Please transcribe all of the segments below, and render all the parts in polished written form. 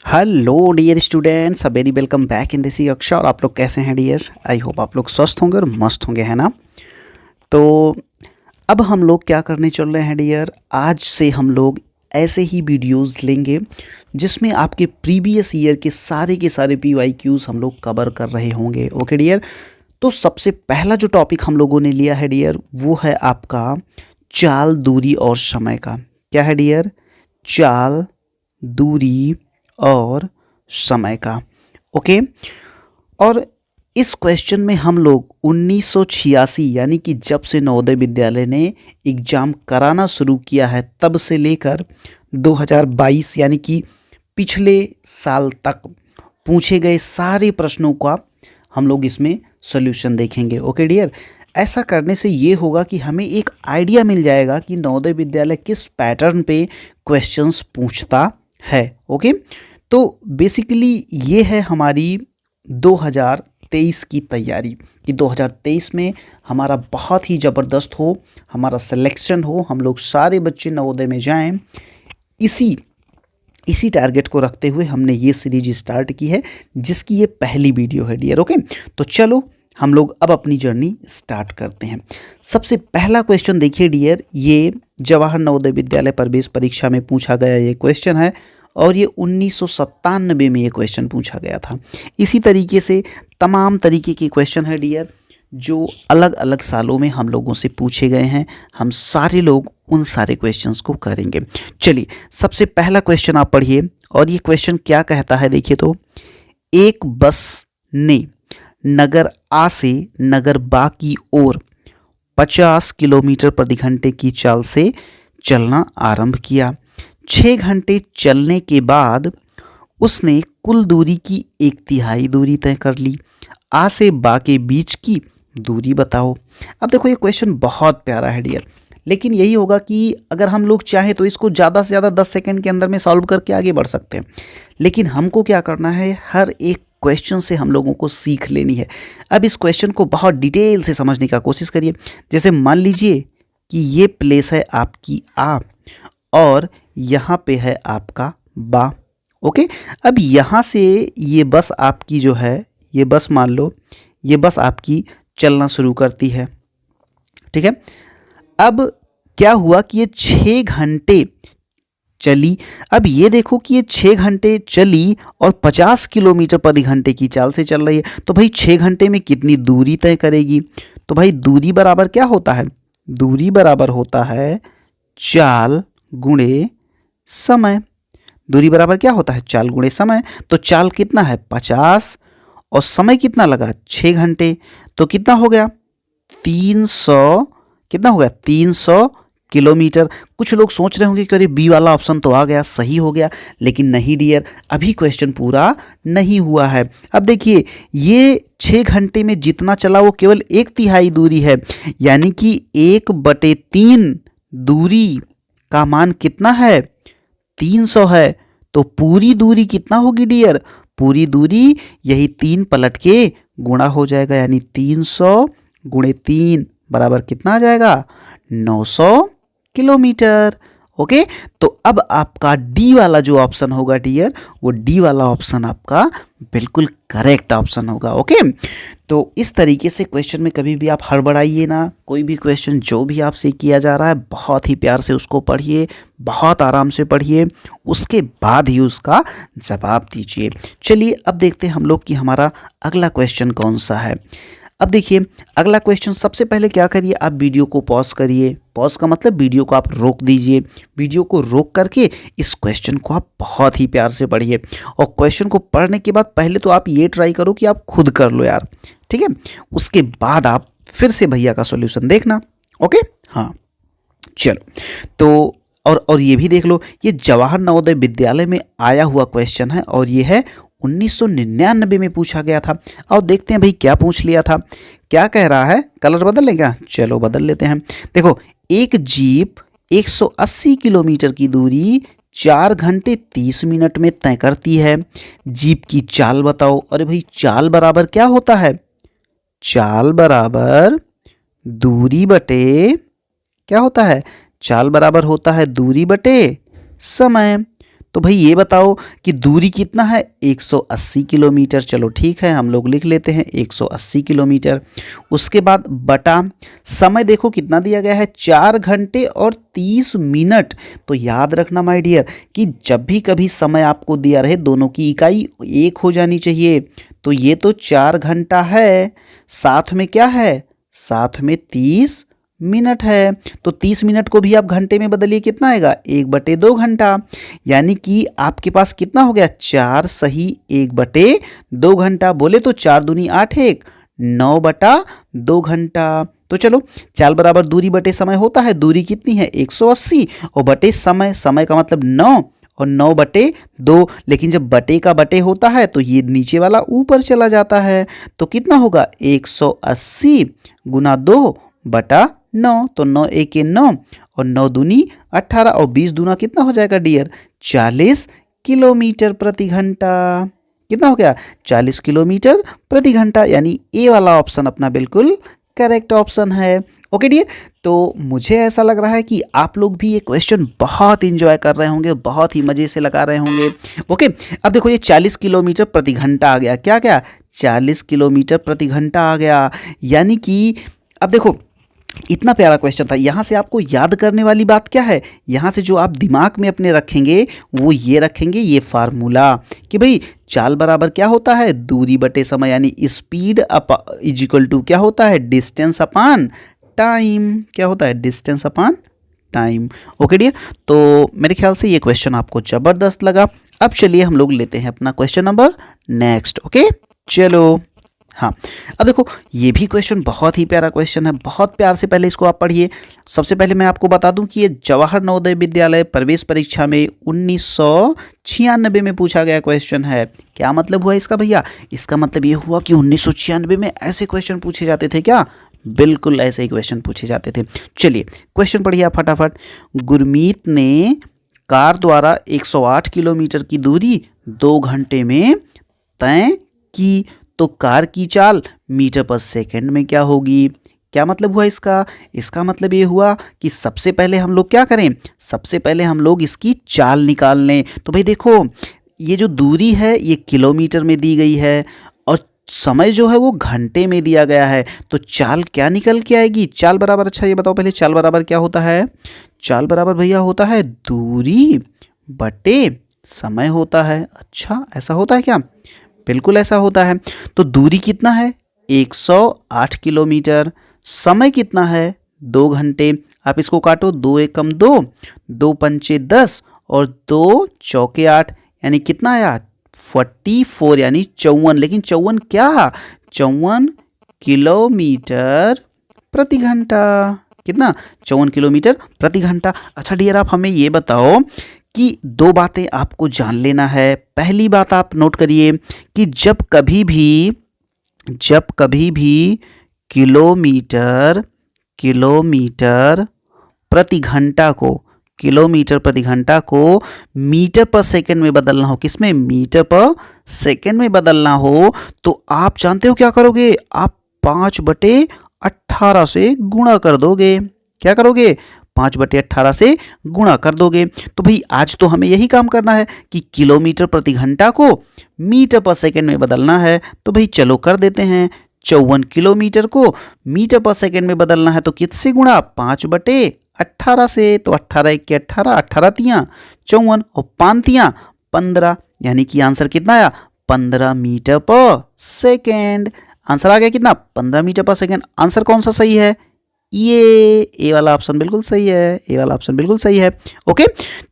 Hello dear students, a very welcome back in this कक्षा। और आप लोग कैसे हैं डियर? आई होप आप लोग स्वस्थ होंगे और मस्त होंगे, है ना? तो अब हम लोग क्या करने चल रहे हैं डियर, आज से हम लोग ऐसे ही वीडियोस लेंगे जिसमें आपके प्रीवियस ईयर के सारे PYQs हम लोग कवर कर रहे होंगे। ओके डियर, तो सबसे पहला जो टॉपिक हम लोगों ने लिया है डियर वो है आपका चाल, दूरी और समय का। क्या है डियर? चाल, दूरी और समय का। ओके, और इस क्वेश्चन में हम लोग 1986 यानी कि जब से नवोदय विद्यालय ने एग्ज़ाम कराना शुरू किया है तब से लेकर 2022 यानी कि पिछले साल तक पूछे गए सारे प्रश्नों का हम लोग इसमें सॉल्यूशन देखेंगे। ओके डियर, ऐसा करने से ये होगा कि हमें एक आइडिया मिल जाएगा कि नवोदय विद्यालय किस पैटर्न पे क्वेश्चंस पूछता है। ओके, तो बेसिकली ये है हमारी 2023 की तैयारी कि 2023 में हमारा बहुत ही ज़बरदस्त हो, हमारा सिलेक्शन हो, हम लोग सारे बच्चे नवोदय में जाएं। इसी टारगेट को रखते हुए हमने ये सीरीज स्टार्ट की है जिसकी ये पहली वीडियो है डियर। ओके, तो चलो हम लोग अब अपनी जर्नी स्टार्ट करते हैं। सबसे पहला क्वेश्चन देखिए डियर, ये जवाहर नवोदय विद्यालय प्रवेश परीक्षा में पूछा गया ये क्वेश्चन है और ये 1997 में ये क्वेश्चन पूछा गया था। इसी तरीके से तमाम तरीके के क्वेश्चन है डियर जो अलग अलग सालों में हम लोगों से पूछे गए हैं। हम सारे लोग उन सारे क्वेश्चंस को करेंगे। चलिए, सबसे पहला क्वेश्चन आप पढ़िए और ये क्वेश्चन क्या कहता है देखिए तो। एक बस ने नगर आ से नगर बा की ओर 50 किलोमीटर प्रति घंटे की चाल से चलना आरंभ किया। 6 घंटे चलने के बाद उसने कुल दूरी की 1/3 दूरी तय कर ली। आ से बा के बीच की दूरी बताओ। अब देखो ये क्वेश्चन बहुत प्यारा है डियर, लेकिन यही होगा कि अगर हम लोग चाहें तो इसको ज़्यादा से ज़्यादा 10 सेकंड के अंदर में सॉल्व करके आगे बढ़ सकते हैं, लेकिन हमको क्या करना है, हर एक क्वेश्चन से हम लोगों को सीख लेनी है। अब इस क्वेश्चन को बहुत डिटेल से समझने का कोशिश करिए। जैसे मान लीजिए कि ये प्लेस है आपकी आ और यहाँ पे है आपका बा। ओके, अब यहाँ से ये बस आपकी जो है, ये बस मान लो ये बस आपकी चलना शुरू करती है। ठीक है, अब क्या हुआ कि ये 6 घंटे चली। अब ये देखो कि ये 6 घंटे चली और 50 किलोमीटर प्रति घंटे की चाल से चल रही है, तो भाई 6 घंटे में कितनी दूरी तय करेगी? तो भाई दूरी बराबर क्या होता है? दूरी बराबर होता है चाल गुणे समय। दूरी बराबर क्या होता है? चाल गुणे समय। तो चाल कितना है? 50 और समय कितना लगा? 6 घंटे। तो कितना हो गया? 300। कितना हो गया? 300 किलोमीटर। कुछ लोग सोच रहे होंगे कि अरे बी वाला ऑप्शन तो आ गया, सही हो गया, लेकिन नहीं डियर, अभी क्वेश्चन पूरा नहीं हुआ है। अब देखिए ये 6 घंटे में जितना चला वो केवल 1/3 दूरी है, यानी कि 1/3 दूरी का मान कितना है? 300 है। तो पूरी दूरी कितना होगी डियर? पूरी दूरी यही 3 पलट के गुणा हो जाएगा, यानी 300 गुणे 3 बराबर कितना आ जाएगा? 900 किलोमीटर। ओके, तो अब आपका डी वाला जो ऑप्शन होगा डियर, वो डी वाला ऑप्शन आपका बिल्कुल करेक्ट ऑप्शन होगा। ओके, तो इस तरीके से क्वेश्चन में कभी भी आप हड़बड़ाइए ना। कोई भी क्वेश्चन जो भी आपसे किया जा रहा है बहुत ही प्यार से उसको पढ़िए, बहुत आराम से पढ़िए, उसके बाद ही उसका जवाब दीजिए। चलिए अब देखते हैं हम लोग कि हमारा अगला क्वेश्चन कौन सा है। अब देखिए अगला क्वेश्चन, सबसे पहले क्या करिए, आप वीडियो को पॉज करिए। पॉज का मतलब वीडियो को आप रोक दीजिए। वीडियो को रोक करके इस क्वेश्चन को आप बहुत ही प्यार से पढ़िए, और क्वेश्चन को पढ़ने के बाद पहले तो आप ये ट्राई करो कि आप खुद कर लो यार, ठीक है? उसके बाद आप फिर से भैया का सॉल्यूशन देखना। ओके, हाँ चलो, तो और ये भी देख लो, ये जवाहर नवोदय विद्यालय में आया हुआ क्वेश्चन है और ये है 1999 में पूछा गया था। और देखते हैं भाई क्या पूछ लिया था। क्या कह रहा है? कलर बदल लें क्या? चलो बदल लेते हैं। देखो, एक जीप 180 किलोमीटर की दूरी 4 घंटे 30 मिनट में तय करती है। जीप की चाल बताओ। अरे भाई चाल बराबर क्या होता है? चाल बराबर दूरी बटे क्या होता है? चाल बराबर होता है दूरी बटे समय। तो भाई ये बताओ कि दूरी कितना है, 180 किलोमीटर। चलो ठीक है, हम लोग लिख लेते हैं 180 किलोमीटर। उसके बाद बटा समय देखो कितना दिया गया है, 4 घंटे और 30 मिनट। तो याद रखना माय डियर कि जब भी कभी समय आपको दिया रहे दोनों की इकाई एक हो जानी चाहिए। तो ये तो 4 घंटा है, साथ में क्या है, साथ में 30 मिनट है। तो 30 मिनट को भी आप घंटे में बदलिए, कितना आएगा, 1/2 घंटा। यानी कि आपके पास कितना हो गया, 4 सही 1/2 घंटा। बोले तो 4 दूनी 8 1 9/2 घंटा। तो चलो, चाल बराबर दूरी बटे समय होता है। दूरी कितनी है, 180, और बटे समय, समय का मतलब 9 और 9/2। लेकिन जब बटे का बटे होता है तो ये नीचे वाला ऊपर चला जाता है। तो कितना होगा, 180 गुना 2/9। तो 9 1 9 और 9 दूनी 18 और 20 दूना कितना हो जाएगा डियर, 40 किलोमीटर प्रति घंटा। कितना हो गया, 40 किलोमीटर प्रति घंटा। यानी ए वाला ऑप्शन अपना बिल्कुल करेक्ट ऑप्शन है। ओके डियर, तो मुझे ऐसा लग रहा है कि आप लोग भी ये क्वेश्चन बहुत इंजॉय कर रहे होंगे, बहुत ही मज़े से लगा रहे होंगे। ओके, अब देखो ये 40 किलोमीटर प्रति घंटा आ गया, क्या क्या, 40 किलोमीटर प्रति घंटा आ गया। यानी कि अब देखो इतना प्यारा क्वेश्चन था। यहाँ से आपको याद करने वाली बात क्या है, यहाँ से जो आप दिमाग में अपने रखेंगे वो ये रखेंगे, ये फार्मूला कि भाई चाल बराबर क्या होता है, दूरी बटे समय, यानी स्पीड इज इक्वल टू क्या होता है, डिस्टेंस अपान टाइम। क्या होता है, डिस्टेंस अपान टाइम। ओके डियर, तो मेरे ख्याल से ये क्वेश्चन आपको ज़बरदस्त लगा। अब चलिए हम लोग लेते हैं अपना क्वेश्चन नंबर नेक्स्ट। ओके चलो, हाँ, अब देखो ये भी क्वेश्चन बहुत ही प्यारा क्वेश्चन है, बहुत प्यार से पहले इसको आप पढ़िए। सबसे पहले मैं आपको बता दूं कि ये जवाहर नवोदय विद्यालय प्रवेश परीक्षा में 1996 में पूछा गया क्वेश्चन है। क्या मतलब हुआ इसका भैया, इसका मतलब ये हुआ कि 1996 में ऐसे क्वेश्चन पूछे जाते थे क्या, बिल्कुल ऐसे ही क्वेश्चन पूछे जाते थे। चलिए क्वेश्चन पढ़िए फटाफट। गुरमीत ने कार द्वारा 108 किलोमीटर की दूरी 2 घंटे में तय की, तो कार की चाल मीटर पर सेकंड में क्या होगी। क्या मतलब हुआ इसका, इसका मतलब ये हुआ कि सबसे पहले हम लोग क्या करें, सबसे पहले हम लोग इसकी चाल निकाल लें। तो भाई देखो ये जो दूरी है ये किलोमीटर में दी गई है और समय जो है वो घंटे में दिया गया है। तो चाल क्या निकल के आएगी, चाल बराबर, अच्छा ये बताओ पहले, चाल बराबर क्या होता है, चाल बराबर भैया होता है दूरी बटे समय होता है। अच्छा ऐसा होता है क्या, बिल्कुल ऐसा होता है। तो दूरी कितना है, 108 किलोमीटर, समय कितना है, 2 घंटे। आप इसको काटो, 2 एकम 2, 2 पंचे 10 और 2 चौके 8, यानी कितना आया, 44, यानी 54। लेकिन 54 क्या, 54 किलोमीटर प्रति घंटा। कितना, 54 किलोमीटर प्रति घंटा। अच्छा डियर, आप हमें ये बताओ कि 2 बातें आपको जान लेना है। पहली बात आप नोट करिए कि जब कभी भी किलोमीटर प्रति घंटा को, किलोमीटर प्रति घंटा को मीटर पर सेकंड में बदलना हो, किसमें, मीटर पर सेकंड में बदलना हो, तो आप जानते हो क्या करोगे, आप 5/18 से गुणा कर दोगे। क्या करोगे, 5/18 से गुणा कर दोगे। तो भाई आज तो हमें यही काम करना है कि किलोमीटर प्रति घंटा को मीटर पर सेकंड में बदलना है। तो भाई चलो कर देते हैं, 54 किलोमीटर को मीटर पर सेकंड में बदलना है तो किससे गुणा, 5/18 से। तो 18 1 के 18, 18 तियाँ 54 और 5 तियाँ 15, यानी कि आंसर कितना आया, 15 मीटर पर सेकेंड। आंसर आ गया कितना, 15 मीटर पर सेकेंड। आंसर कौन सा सही है, ये ए वाला ऑप्शन बिल्कुल सही है, ए वाला ऑप्शन बिल्कुल सही है। ओके,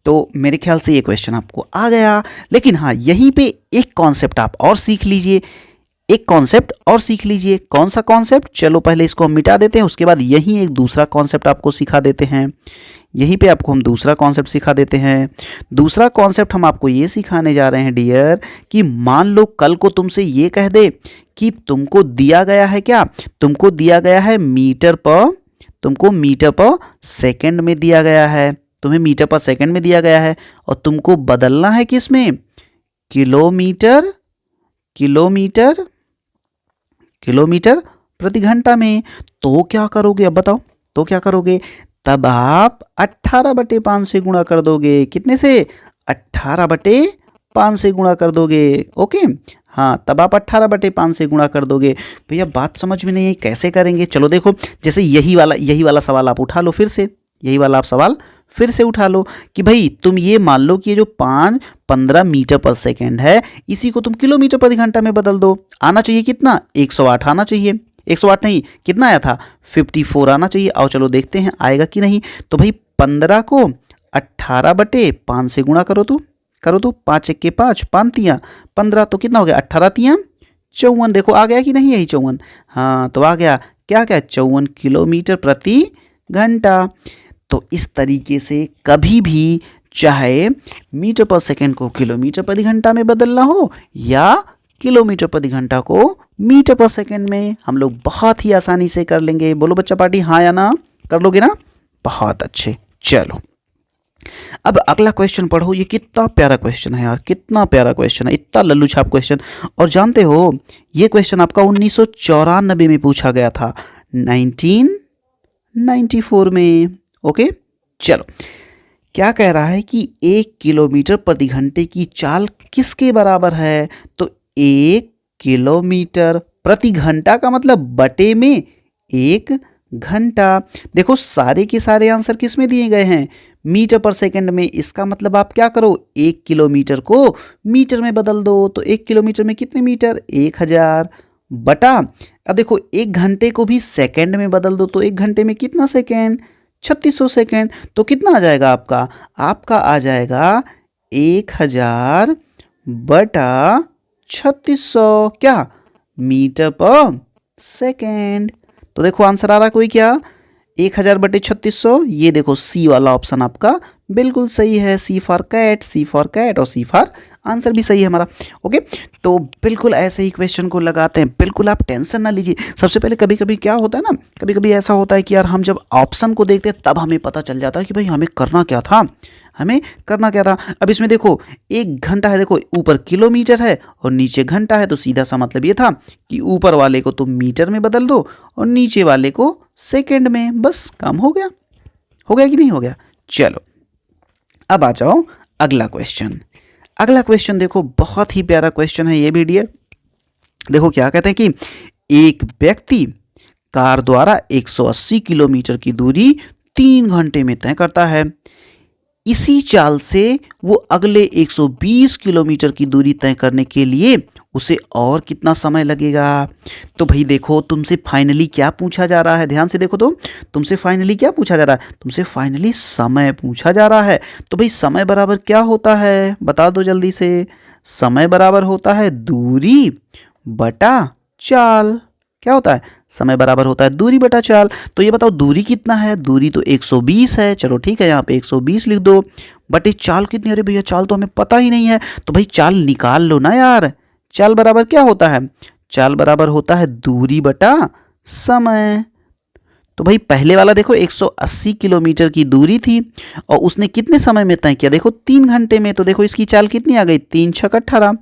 तो मेरे ख्याल से ये क्वेश्चन आपको आ गया। लेकिन हाँ, यहीं पे एक कॉन्सेप्ट आप और सीख लीजिए, एक कॉन्सेप्ट और सीख लीजिए। कौन सा कॉन्सेप्ट, चलो पहले इसको हम मिटा देते हैं, उसके बाद यहीं एक दूसरा कॉन्सेप्ट आपको सिखा देते हैं। यहीं पे आपको हम दूसरा कॉन्सेप्ट सिखा देते हैं। दूसरा कॉन्सेप्ट हम आपको ये सिखाने जा रहे हैं डियर कि मान लो कल को तुमसे ये कह दे कि तुमको दिया गया है क्या, तुमको दिया गया है मीटर पर, तुमको मीटर पर सेकंड में दिया गया है, तुम्हें मीटर पर सेकंड में दिया गया है और तुमको बदलना है किस में, किलोमीटर किलोमीटर किलोमीटर प्रति घंटा में। तो क्या करोगे, अब बताओ, तो क्या करोगे, तब आप 18/5 से गुणा कर दोगे। कितने से, 18/5 से गुणा कर दोगे। ओके, हाँ, तब आप 18/5 से गुणा कर दोगे। भैया बात समझ में नहीं आई, कैसे करेंगे? चलो देखो, जैसे यही वाला सवाल आप उठा लो फिर से, यही वाला आप सवाल फिर से उठा लो कि भाई तुम ये मान लो कि ये जो 15 मीटर पर सेकेंड है, इसी को तुम किलोमीटर प्रति घंटा में बदल दो। आना चाहिए कितना? 108 आना चाहिए। 108 नहीं, कितना आया था? 54 आना चाहिए। आओ चलो देखते हैं आएगा कि नहीं। तो भाई 15 को 18/5 से गुणा करो तो 5 1 के 5, 5 तियाँ 15, तो कितना हो गया? 18 तियाँ 54। देखो आ गया कि नहीं? यही 54, हाँ, तो आ गया। क्या 54 किलोमीटर प्रति घंटा। तो इस तरीके से कभी भी चाहे मीटर पर सेकेंड को किलोमीटर प्रति घंटा में बदलना हो या किलोमीटर प्रति घंटा को मीटर पर सेकेंड में, हम लोग बहुत ही आसानी से कर लेंगे। बोलो बच्चा पार्टी, हाँ या ना? कर लोगे ना? बहुत अच्छे। चलो अब अगला क्वेश्चन पढ़ो। ये कितना प्यारा क्वेश्चन है यार, कितना प्यारा क्वेश्चन है, इतना लल्लू छाप क्वेश्चन। और जानते हो ये क्वेश्चन आपका 1994 में पूछा गया था, 1994 में। ओके, चलो क्या कह रहा है कि 1 किलोमीटर प्रति घंटे की चाल किसके बराबर है? तो 1 किलोमीटर प्रति घंटा का मतलब बटे में 1 घंटा। देखो सारे के सारे आंसर किस में दिए गए हैं? मीटर पर सेकंड में। इसका मतलब आप क्या करो, 1 किलोमीटर को मीटर में बदल दो। तो 1 किलोमीटर में कितने मीटर? 1000 बटा, अब देखो 1 घंटे को भी सेकंड में बदल दो, तो 1 घंटे में कितना सेकंड? 3600 सेकंड। तो कितना आ जाएगा आपका? आपका आ जाएगा 1000 बटा 3600 क्या? मीटर पर सेकंड। तो देखो आंसर आ रहा कोई क्या? 1000 बटे 3600। ये देखो सी वाला ऑप्शन आपका बिल्कुल सही है। C for cat, C for cat और सी फॉर आंसर भी सही है हमारा। ओके, तो बिल्कुल ऐसे ही क्वेश्चन को लगाते हैं। बिल्कुल आप टेंशन ना लीजिए। सबसे पहले कभी कभी क्या होता है ना, कभी कभी ऐसा होता है कि यार हम जब ऑप्शन को देखते हैं तब हमें पता चल जाता है कि भाई हमें करना क्या था, हमें करना क्या था। अब इसमें देखो 1 घंटा है, देखो ऊपर किलोमीटर है और नीचे घंटा है, तो सीधा सा मतलब ये था कि ऊपर वाले को तुम मीटर में बदल दो और नीचे वाले को सेकंड में। बस काम हो गया। हो गया कि नहीं हो गया? चलो अब आ जाओ अगला क्वेश्चन। अगला क्वेश्चन देखो बहुत ही प्यारा क्वेश्चन है ये भी डियर। देखो क्या कहते हैं कि एक व्यक्ति कार द्वारा 180 किलोमीटर की दूरी 3 घंटे में तय करता है। इसी चाल से वो अगले 120 किलोमीटर की दूरी तय करने के लिए उसे और कितना समय लगेगा? तो भाई देखो तुमसे फाइनली क्या पूछा जा रहा है, ध्यान से देखो तो तुमसे फाइनली क्या पूछा जा रहा है? तुमसे फाइनली समय पूछा जा रहा है। तो भाई समय बराबर क्या होता है, बता दो जल्दी से। समय बराबर होता है दूरी बटा चाल। क्या होता है? समय बराबर होता है दूरी बटा चाल। तो ये बताओ दूरी कितना है? दूरी तो 120 है। चलो ठीक है, यहाँ पे 120 लिख दो। बटे चाल कितनी? अरे भैया चाल तो हमें पता ही नहीं है। तो भाई चाल निकाल लो ना यार। चाल बराबर क्या होता है? चाल बराबर होता है दूरी बटा समय। तो भाई पहले वाला देखो 180 किलोमीटर की दूरी थी और उसने कितने समय में तय किया? देखो 3 घंटे में। तो देखो इसकी चाल कितनी आ गई? 3 छक 18,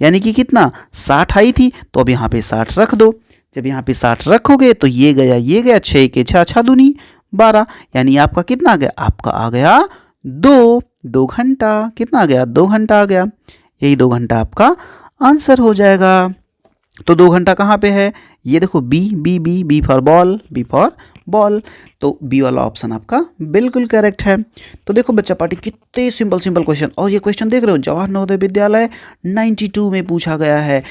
यानी कि कितना? 60 आई थी। तो अब यहाँ पे 60 रख दो। जब यहाँ पे 60 रखोगे तो ये गया 6 के 6 6 दूनी 12, यानी आपका कितना आ गया? आपका आ गया 2 घंटा। कितना आ गया? 2 घंटा आ गया। यही 2 घंटा आपका आंसर हो जाएगा। तो 2 घंटा कहाँ पे है? ये देखो B B B B for ball, B for ball. तो बी वाला ऑप्शन आपका बिल्कुल करेक्ट है। तो देखो बच्चा पार्टी कितने सिंपल सिंपल क्वेश्चन। और ये क्वेश्चन देख रहे हो जवाहर नवोदय विद्यालय 92 में पूछा गया है।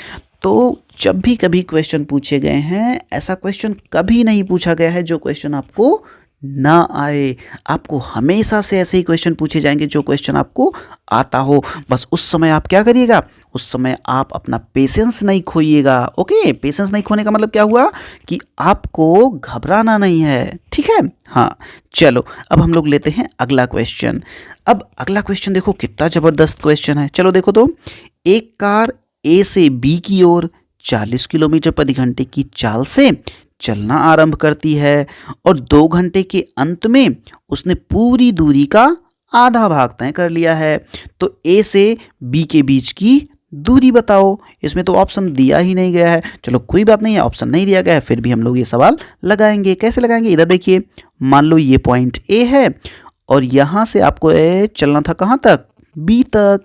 तो जब भी कभी क्वेश्चन पूछे गए हैं, ऐसा क्वेश्चन कभी नहीं पूछा गया है जो क्वेश्चन आपको ना आए। आपको हमेशा से ऐसे ही क्वेश्चन पूछे जाएंगे जो क्वेश्चन आपको आता हो। बस उस समय आप क्या करिएगा? उस समय आप अपना पेशेंस नहीं खोइएगा। ओके, पेशेंस नहीं खोने का मतलब क्या हुआ कि आपको घबराना नहीं है। ठीक है, हाँ। चलो अब हम लोग लेते हैं अगला क्वेश्चन। अब अगला क्वेश्चन देखो कितना ज़बरदस्त क्वेश्चन है। चलो देखो तो, एक कार ए से बी की ओर 40 किलोमीटर प्रति घंटे की चाल से चलना आरंभ करती है और 2 घंटे के अंत में उसने पूरी दूरी का आधा भाग तय कर लिया है। तो ए से बी के बीच की दूरी बताओ। इसमें तो ऑप्शन दिया ही नहीं गया है। चलो कोई बात नहीं है, ऑप्शन नहीं दिया गया है, फिर भी हम लोग ये सवाल लगाएंगे। कैसे लगाएंगे? इधर देखिए, मान लो ये पॉइंट ए है और यहाँ से आपको चलना था कहाँ तक? बी तक।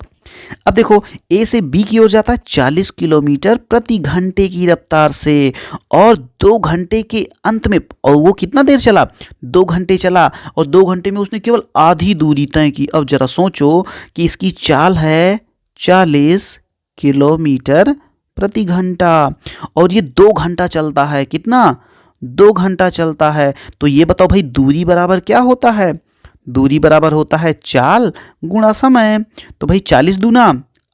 अब देखो ए से बी की ओर जाता है 40 किलोमीटर प्रति घंटे की रफ्तार से, और 2 घंटे के अंत में, और वो कितना देर चला, 2 घंटे चला, और 2 घंटे में उसने केवल आधी दूरी तय की। अब जरा सोचो कि इसकी चाल है 40 किलोमीटर प्रति घंटा, और ये 2 घंटा चलता है। कितना, 2 घंटा चलता है। तो ये बताओ भाई दूरी बराबर क्या होता है, दूरी बराबर होता है चाल गुणा समय। तो भाई 40 दूना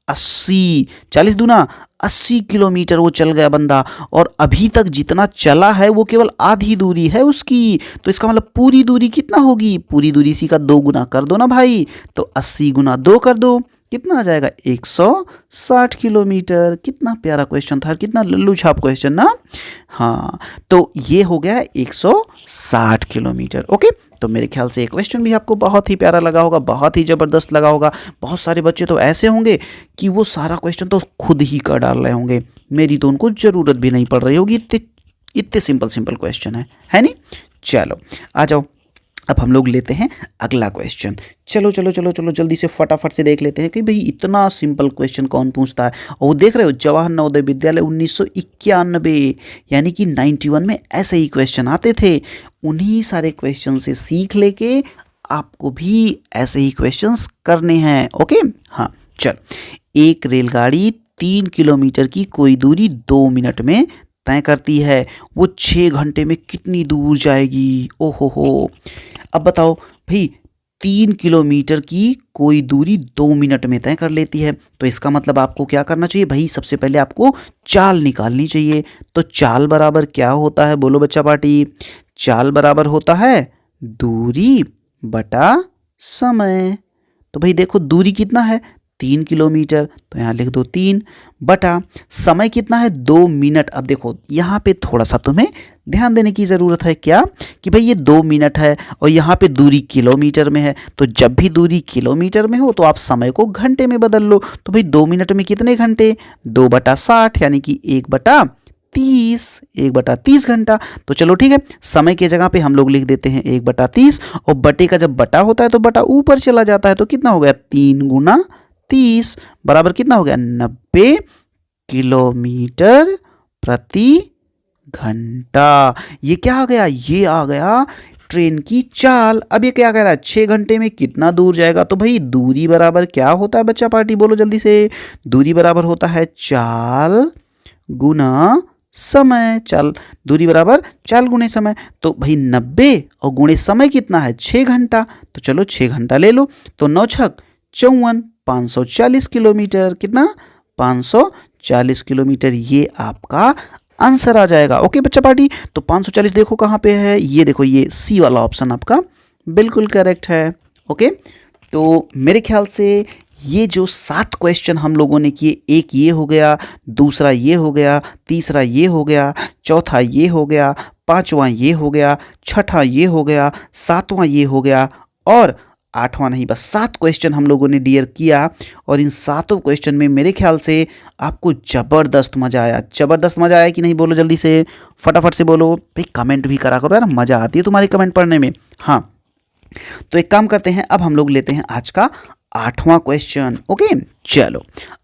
80, 40 दूना 80 किलोमीटर वो चल गया बंदा, और अभी तक जितना चला है वो केवल आधी दूरी है उसकी। तो इसका मतलब पूरी दूरी कितना होगी, पूरी दूरी इसी का 2 गुना कर दो ना भाई, तो 80 गुना 2 कर दो, कितना आ जाएगा 160 किलोमीटर। कितना प्यारा क्वेश्चन था, कितना लल्लू छाप क्वेश्चन ना। हाँ, तो ये हो गया 160 किलोमीटर। ओके, तो मेरे ख्याल से ये क्वेश्चन भी आपको बहुत ही प्यारा लगा होगा, बहुत ही ज़बरदस्त लगा होगा। बहुत सारे बच्चे तो ऐसे होंगे कि वो सारा क्वेश्चन तो खुद ही कर डाल रहे होंगे, मेरी तो उनको ज़रूरत भी नहीं पड़ रही होगी, इतने सिंपल क्वेश्चन है नहीं। चलो आ जाओ, अब हम लोग लेते हैं अगला क्वेश्चन। चलो चलो चलो चलो जल्दी से फटाफट से देख लेते हैं कि भाई इतना सिंपल क्वेश्चन कौन पूछता है। और वो देख रहे हो जवाहर नवोदय विद्यालय 1991 यानी कि 91 में ऐसे ही क्वेश्चन आते थे। उन्हीं सारे क्वेश्चन से सीख लेके आपको भी ऐसे ही क्वेश्चंस करने हैं। ओके, हाँ चल। एक रेलगाड़ी 3 किलोमीटर की कोई दूरी 2 मिनट में तय करती है, वो 6 घंटे में कितनी दूर जाएगी। ओहो हो, अब बताओ भाई 3 किलोमीटर की कोई दूरी 2 मिनट में तय कर लेती है, तो इसका मतलब आपको क्या करना चाहिए भाई, सबसे पहले आपको चाल निकालनी चाहिए। तो चाल बराबर क्या होता है, बोलो बच्चा पार्टी। चाल बराबर होता है दूरी बटा समय। तो भाई देखो दूरी कितना है 3 किलोमीटर, तो यहाँ लिख दो 3 बटा समय कितना है 2 मिनट। अब देखो यहाँ पे थोड़ा सा तुम्हें ध्यान देने की ज़रूरत है, क्या कि भाई ये 2 मिनट है और यहाँ पे दूरी किलोमीटर में है, तो जब भी दूरी किलोमीटर में हो तो आप समय को घंटे में बदल लो। तो भाई 2 मिनट में कितने घंटे, 2 बटा 60 यानी कि 1 बटा 30 घंटा। तो चलो ठीक है, समय की जगह पे हम लोग लिख देते हैं 1 बटा 30, और बटे का जब बटा होता है तो बटा ऊपर चला जाता है, तो कितना हो गया 3 गुना 30 बराबर कितना हो गया 90 किलोमीटर प्रति घंटा। ये क्या आ गया, ये आ गया ट्रेन की चाल। अब ये क्या कह रहा है 6 घंटे में कितना दूर जाएगा। तो भाई दूरी बराबर क्या होता है बच्चा पार्टी, बोलो जल्दी से। दूरी बराबर होता है चाल गुना समय। चाल दूरी बराबर चाल गुणे समय। तो भाई 90 और गुणे समय कितना है 6 घंटा, तो चलो 6 घंटा ले लो। तो 9 छक 54, 540 किलोमीटर। कितना 540 किलोमीटर, ये आपका आंसर आ जाएगा। ओके बच्चा पार्टी, तो 540 देखो कहाँ पे है, ये देखो ये सी वाला ऑप्शन आपका बिल्कुल करेक्ट है। ओके, तो मेरे ख्याल से ये जो 7 क्वेश्चन हम लोगों ने किए, एक ये हो गया, दूसरा ये हो गया, तीसरा ये हो गया, चौथा ये हो गया, पांचवां ये हो गया, छठा ये हो गया, सातवां ये हो गया, और 8वां नहीं, बस 7 क्वेश्चन हम लोगों ने डियर किया। और इन 7 क्वेश्चन में मेरे ख्याल से आपको ज़बरदस्त मज़ा आया। ज़बरदस्त मज़ा आया कि नहीं, बोलो जल्दी से, फटाफट से बोलो भाई, कमेंट भी करा करो यार, मज़ा आती है तुम्हारे कमेंट पढ़ने में। हाँ, तो एक काम करते हैं, अब हम लोग लेते हैं आज का 8वां क्वेश्चन। ओके चलो,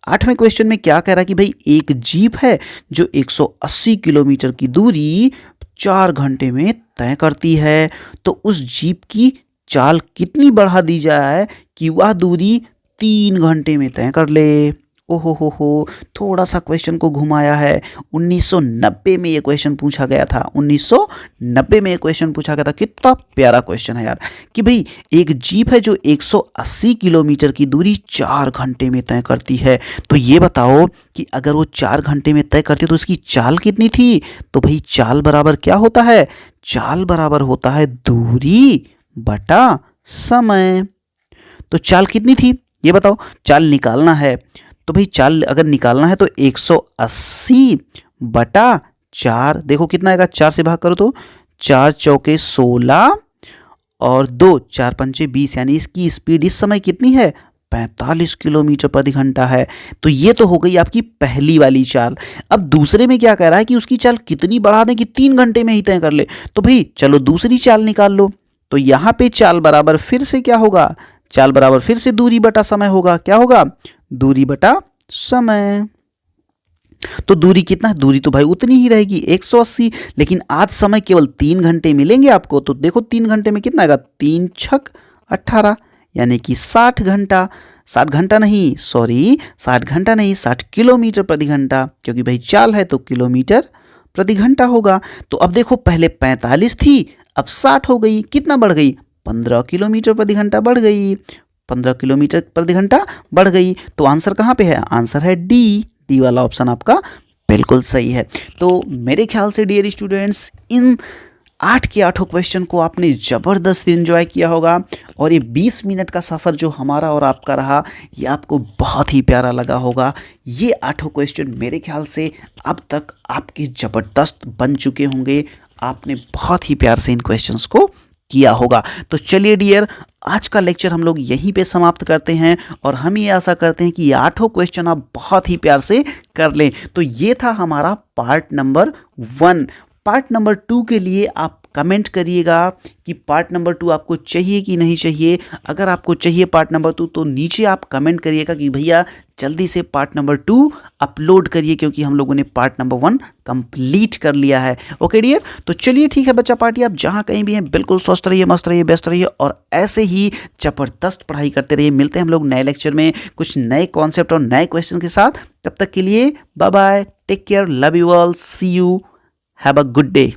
8वें क्वेश्चन में क्या कह रहा है कि भाई एक जीप है जो 180 किलोमीटर की दूरी 4 घंटे में तय करती है, तो उस जीप की चाल कितनी बढ़ा दी जाए कि वह दूरी 3 घंटे में तय कर ले। ओहो हो, थोड़ा सा क्वेश्चन को घुमाया है। 1990 में ये क्वेश्चन पूछा गया था, 1990 में ये क्वेश्चन पूछा गया था। कितना प्यारा क्वेश्चन है यार, कि भाई एक जीप है जो 180 किलोमीटर की दूरी 4 घंटे में तय करती है, तो ये बताओ कि अगर वो 4 घंटे में तय करती तो उसकी चाल कितनी थी। तो भाई चाल बराबर क्या होता है, चाल बराबर होता है दूरी बटा समय। तो चाल कितनी थी ये बताओ, चाल निकालना है, तो भाई चाल अगर निकालना है तो 180 बटा 4, देखो कितना आएगा, 4 से भाग करो तो 4 चौके 16 और 2 4 पंचे 20, यानी इसकी स्पीड इस समय कितनी है 45 किलोमीटर प्रति घंटा है। तो ये तो हो गई आपकी पहली वाली चाल। अब दूसरे में क्या कह रहा है कि उसकी चाल कितनी बढ़ा दें कि 3 घंटे में ही तय कर ले। तो भाई चलो दूसरी चाल निकाल लो, तो यहाँ पे चाल बराबर फिर से क्या होगा, चाल बराबर फिर से दूरी बटा समय होगा, क्या होगा, दूरी बटा समय। तो दूरी कितना है, दूरी तो भाई उतनी ही रहेगी 180, लेकिन आज समय केवल 3 घंटे मिलेंगे आपको। तो देखो 3 घंटे में कितना आएगा, 3 छक 18, यानी कि 60 घंटा, 60 घंटा नहीं, सॉरी 60 घंटा नहीं, 60 किलोमीटर प्रति घंटा, क्योंकि भाई चाल है तो किलोमीटर प्रति घंटा होगा। तो अब देखो पहले 45 थी, अब 60 हो गई, कितना बढ़ गई, 15 किलोमीटर प्रति घंटा बढ़ गई, 15 किलोमीटर प्रति घंटा बढ़ गई। तो आंसर कहाँ पे है, आंसर है डी वाला ऑप्शन आपका बिल्कुल सही है। तो मेरे ख्याल से डियर स्टूडेंट्स इन 8 के 8 क्वेश्चन को आपने ज़बरदस्त एंजॉय किया होगा, और ये 20 मिनट का सफ़र जो हमारा और आपका रहा ये आपको बहुत ही प्यारा लगा होगा। ये 8 क्वेश्चन मेरे ख्याल से अब तक आपके ज़बरदस्त बन चुके होंगे, आपने बहुत ही प्यार से इन क्वेश्चंस को किया होगा। तो चलिए डियर, आज का लेक्चर हम लोग यहीं पे समाप्त करते हैं, और हम ये आशा करते हैं कि ये 8 क्वेश्चन आप बहुत ही प्यार से कर लें। तो ये था हमारा पार्ट नंबर 1। पार्ट नंबर 2 के लिए आप कमेंट करिएगा कि पार्ट नंबर 2 आपको चाहिए कि नहीं चाहिए। अगर आपको चाहिए पार्ट नंबर 2 तो नीचे आप कमेंट करिएगा कि भैया जल्दी से पार्ट नंबर 2 अपलोड करिए, क्योंकि हम लोगों ने पार्ट नंबर 1 कंप्लीट कर लिया है। ओके डियर, तो चलिए ठीक है बच्चा पार्टी, आप जहाँ कहीं भी हैं बिल्कुल स्वस्थ रहिए, मस्त रहिए, बेस्ट रहिए, और ऐसे ही ज़बरदस्त पढ़ाई करते रहिए। मिलते हैं हम लोग नए लेक्चर में कुछ नए कॉन्सेप्ट और नए क्वेश्चन के साथ। तब तक के लिए bye bye, take care, love you all, see you, have a good day.